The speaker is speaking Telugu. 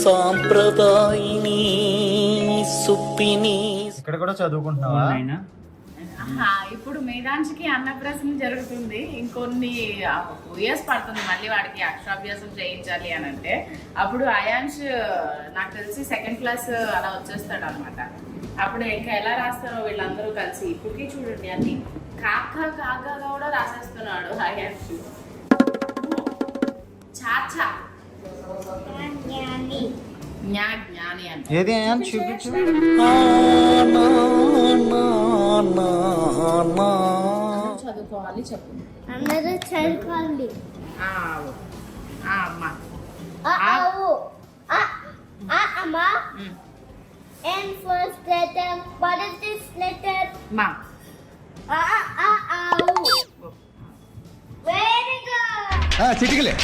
సాంప్రదాయిని సుప్పిని. ఇక్కడ కూడా చదువుకుంటున్నావా? ఇప్పుడు మేధాంశికి అన్నప్రాసన జరుగుతుంది. ఇంకొన్ని 2 years పడుతుంది మళ్ళీ వాడికి అక్షరాభ్యాసం చేయించాలి అని అంటే. అప్పుడు అయాంష్ నాకు తెలిసి 2nd class అలా వచ్చేస్తాడు అనమాట. అప్పుడు ఇంకా ఎలా రాస్తారో వీళ్ళందరూ కలిసి. ఇప్పటికీ చూడండి అన్ని కాకా కాకాగా కూడా రాసేస్తున్నాడు అయాంష్. చాచా జ్ఞాని అంటే ఏది చూపించు. చదువుకోవాలి చెప్పు. అందరూ చదువుకోండి. అమ్మా అమ్మా. And first letter, what is this letter? మా Very good. చిటికలే.